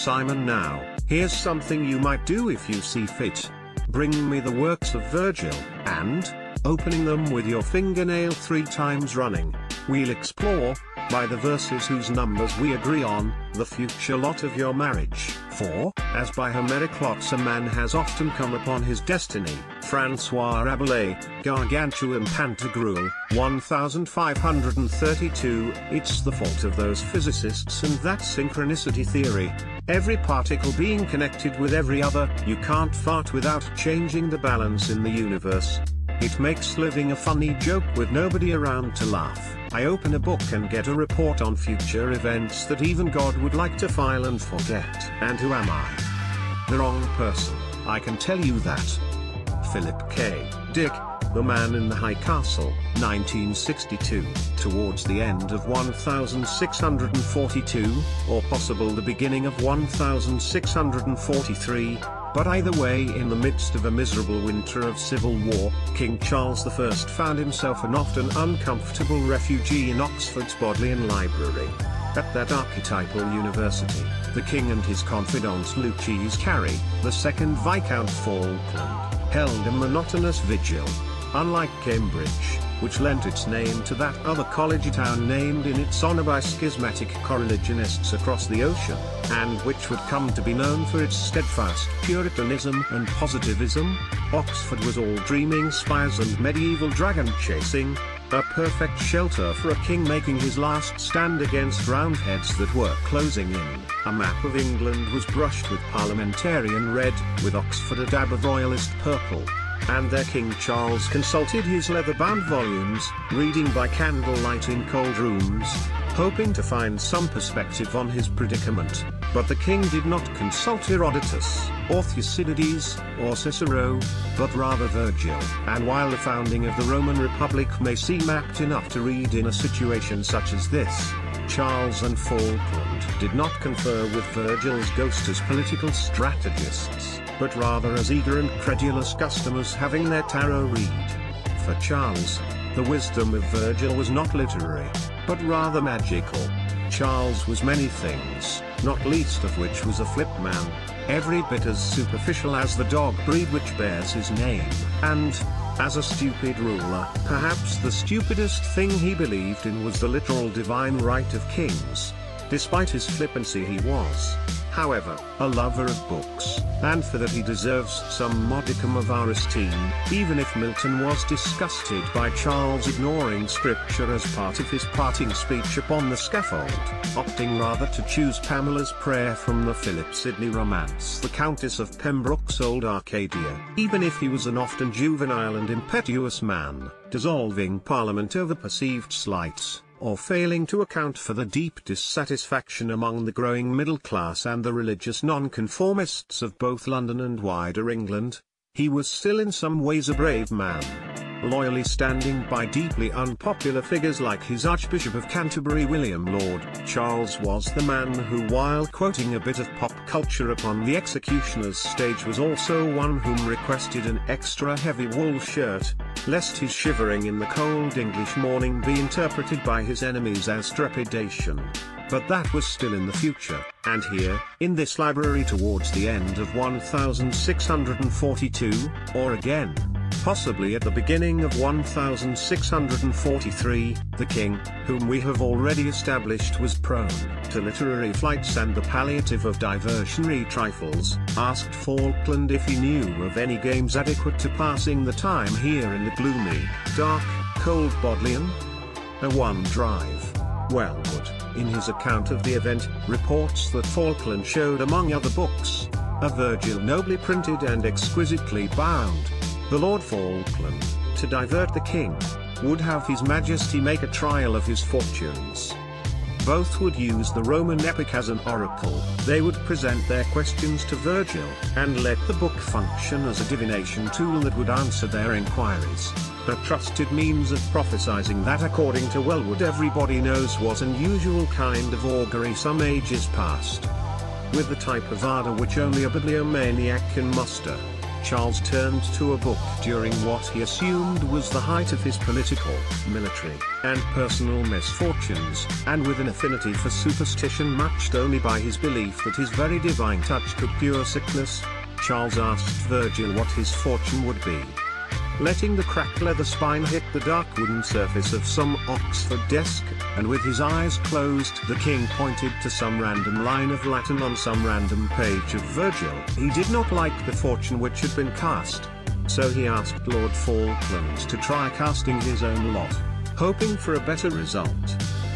Simon, now, here's something you might do if you see fit. Bring me the works of Virgil, and, opening them with your fingernail 3 times running, we'll explore, by the verses whose numbers we agree on, the future lot of your marriage. For, as by Homeric lots a man has often come upon his destiny, François Rabelais, Gargantuan Pantagruel, 1532, it's the fault of those physicists and that synchronicity theory, every particle being connected with every other, you can't fart without changing the balance in the universe. It makes living a funny joke with nobody around to laugh. I open a book and get a report on future events that even God would like to file and forget. And who am I? The wrong person, I can tell you that. Philip K. Dick, The Man in the High Castle, 1962, towards the end of 1642, or possible the beginning of 1643, but either way in the midst of a miserable winter of civil war, King Charles I found himself an often uncomfortable refugee in Oxford's Bodleian Library. At that archetypal university, the king and his confidant Lucius Carey, the second Viscount Falkland, held a monotonous vigil. Unlike Cambridge, which lent its name to that other college town named in its honor by schismatic coreligionists across the ocean, and which would come to be known for its steadfast Puritanism and positivism, Oxford was all dreaming spires and medieval dragon chasing, a perfect shelter for a king making his last stand against Roundheads that were closing in. A map of England was brushed with parliamentarian red, with Oxford a dab of royalist purple. And there King Charles consulted his leather-bound volumes, reading by candlelight in cold rooms, hoping to find some perspective on his predicament. But the king did not consult Herodotus, or Thucydides, or Cicero, but rather Virgil. And while the founding of the Roman Republic may seem apt enough to read in a situation such as this, Charles and Falkland did not confer with Virgil's ghost as political strategists, but rather as eager and credulous customers having their tarot read. For Charles, the wisdom of Virgil was not literary, but rather magical. Charles was many things, not least of which was a flip man, every bit as superficial as the dog breed which bears his name, and, as a stupid ruler, perhaps the stupidest thing he believed in was the literal divine right of kings. Despite his flippancy he was, however, a lover of books, and for that he deserves some modicum of our esteem, even if Milton was disgusted by Charles ignoring scripture as part of his parting speech upon the scaffold, opting rather to choose Pamela's prayer from the Philip Sidney romance The Countess of Pembroke's Old Arcadia, even if he was an often juvenile and impetuous man, dissolving Parliament over perceived slights, or failing to account for the deep dissatisfaction among the growing middle class and the religious nonconformists of both London and wider England. He was still in some ways a brave man, loyally standing by deeply unpopular figures like his Archbishop of Canterbury William Lord Charles was the man who, while quoting a bit of pop culture upon the executioner's stage, was also one whom requested an extra heavy wool shirt, lest his shivering in the cold English morning be interpreted by his enemies as trepidation. But that was still in the future, and here, in this library towards the end of 1642, or again, possibly at the beginning of 1643, the king, whom we have already established was prone to literary flights and the palliative of diversionary trifles, asked Falkland if he knew of any games adequate to passing the time here in the gloomy, dark, cold Bodleian. A one drive. Wellwood, in his account of the event, reports that Falkland showed among other books, a Virgil nobly printed and exquisitely bound. The Lord Falkland, to divert the king, would have his majesty make a trial of his fortunes. Both would use the Roman epic as an oracle. They would present their questions to Virgil, and let the book function as a divination tool that would answer their inquiries. A trusted means of prophesying that, according to Wellwood, everybody knows was an unusual kind of augury some ages past. With the type of ardor which only a bibliomaniac can muster. Charles turned to a book during what he assumed was the height of his political, military, and personal misfortunes, and with an affinity for superstition matched only by his belief that his very divine touch could cure sickness, Charles asked Virgil what his fortune would be. Letting the cracked leather spine hit the dark wooden surface of some Oxford desk, and with his eyes closed the king pointed to some random line of Latin on some random page of Virgil. He did not like the fortune which had been cast, so he asked Lord Falkland to try casting his own lot, hoping for a better result.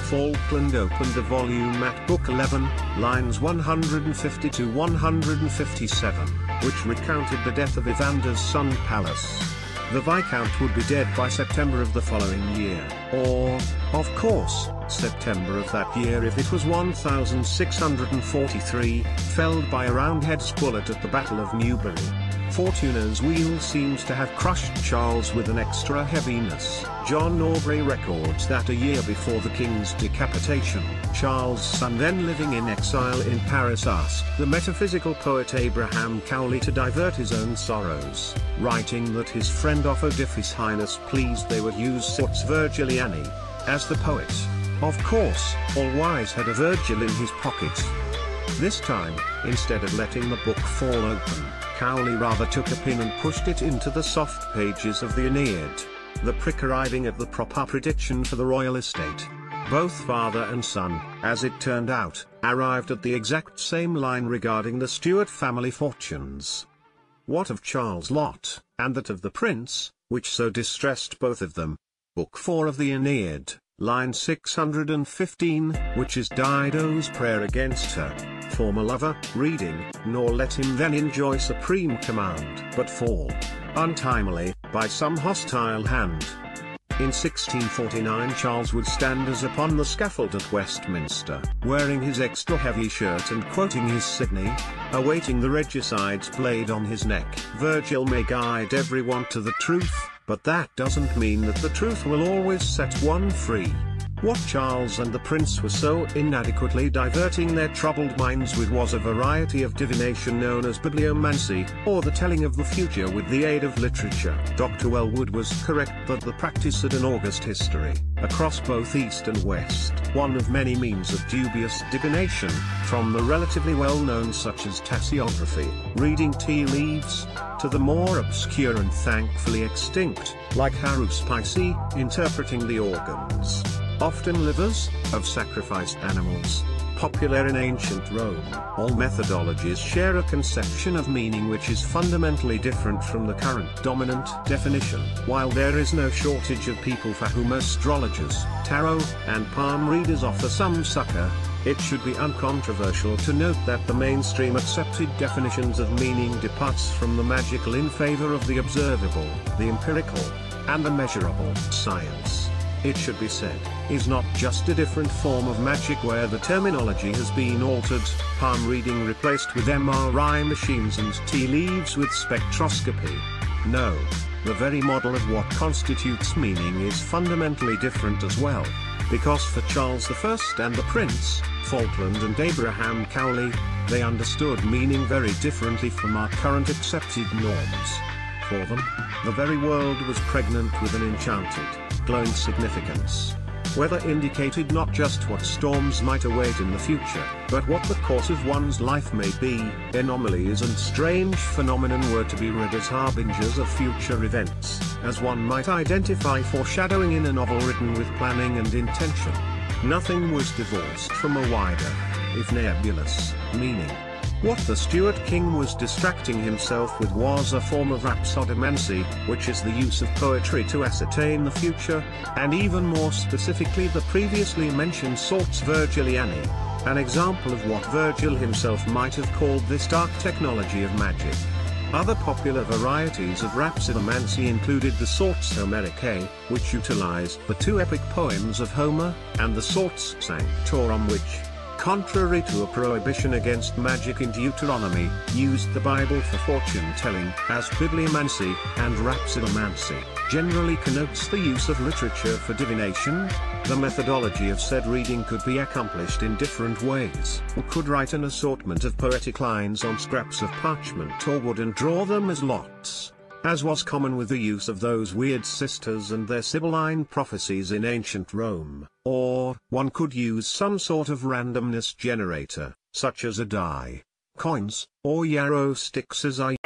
Falkland opened the volume at book 11, lines 150 to 157, which recounted the death of Evander's son Pallas. The Viscount would be dead by September of the following year, or, of course, September of that year if it was 1643, felled by a Roundhead's bullet at the Battle of Newbury. Fortuna's wheel seems to have crushed Charles with an extra heaviness. John Aubrey records that a year before the king's decapitation, Charles' son, then living in exile in Paris, asked the metaphysical poet Abraham Cowley to divert his own sorrows, writing that his friend offered if his highness pleased they would use Sorts Virgiliani, as the poet, of course, all-wise had a Virgil in his pocket. This time, instead of letting the book fall open, Cowley rather took a pin and pushed it into the soft pages of the Aeneid, the prick arriving at the proper prediction for the royal estate. Both father and son, as it turned out, arrived at the exact same line regarding the Stuart family fortunes. What of Charles' lot, and that of the prince, which so distressed both of them? Book 4 of the Aeneid, line 615, which is Dido's prayer against her former lover, reading, nor let him then enjoy supreme command, but fall, untimely, by some hostile hand. In 1649 Charles would stand as upon the scaffold at Westminster, wearing his extra heavy shirt and quoting his Sidney, awaiting the regicide's blade on his neck. Virgil may guide everyone to the truth, but that doesn't mean that the truth will always set one free. What Charles and the prince were so inadequately diverting their troubled minds with was a variety of divination known as Bibliomancy, or the telling of the future with the aid of literature. Dr. Wellwood was correct that the practice had an august history, across both East and West. One of many means of dubious divination, from the relatively well-known such as tasseography, reading tea leaves, to the more obscure and thankfully extinct, like haruspice, interpreting the organs, often livers, of sacrificed animals, popular in ancient Rome. All methodologies share a conception of meaning which is fundamentally different from the current dominant definition. While there is no shortage of people for whom astrologers, tarot, and palm readers offer some succor, it should be uncontroversial to note that the mainstream accepted definitions of meaning departs from the magical in favor of the observable, the empirical, and the measurable. Science, it should be said, is not just a different form of magic where the terminology has been altered, palm reading replaced with MRI machines and tea leaves with spectroscopy. No, the very model of what constitutes meaning is fundamentally different as well, because for Charles I and the Prince, Falkland and Abraham Cowley, they understood meaning very differently from our current accepted norms. For them, the very world was pregnant with an enchanted, glowing significance. Weather indicated not just what storms might await in the future, but what the course of one's life may be. Anomalies and strange phenomenon were to be read as harbingers of future events, as one might identify foreshadowing in a novel written with planning and intention. Nothing was divorced from a wider, if nebulous, meaning. What the Stuart king was distracting himself with was a form of rhapsodomancy, which is the use of poetry to ascertain the future, and even more specifically the previously mentioned Sorts Virgiliani, an example of what Virgil himself might have called this dark technology of magic. Other popular varieties of rhapsodomancy included the Sorts Homericae, which utilized the two epic poems of Homer, and the Sorts Sanctorum, which contrary to a prohibition against magic in Deuteronomy, used the Bible for fortune-telling, as bibliomancy and rhapsodomancy generally connotes the use of literature for divination. The methodology of said reading could be accomplished in different ways. One could write an assortment of poetic lines on scraps of parchment or wood and draw them as lots, as was common with the use of those weird sisters and their Sibylline prophecies in ancient Rome. Or, one could use some sort of randomness generator, such as a die, coins, or yarrow sticks as are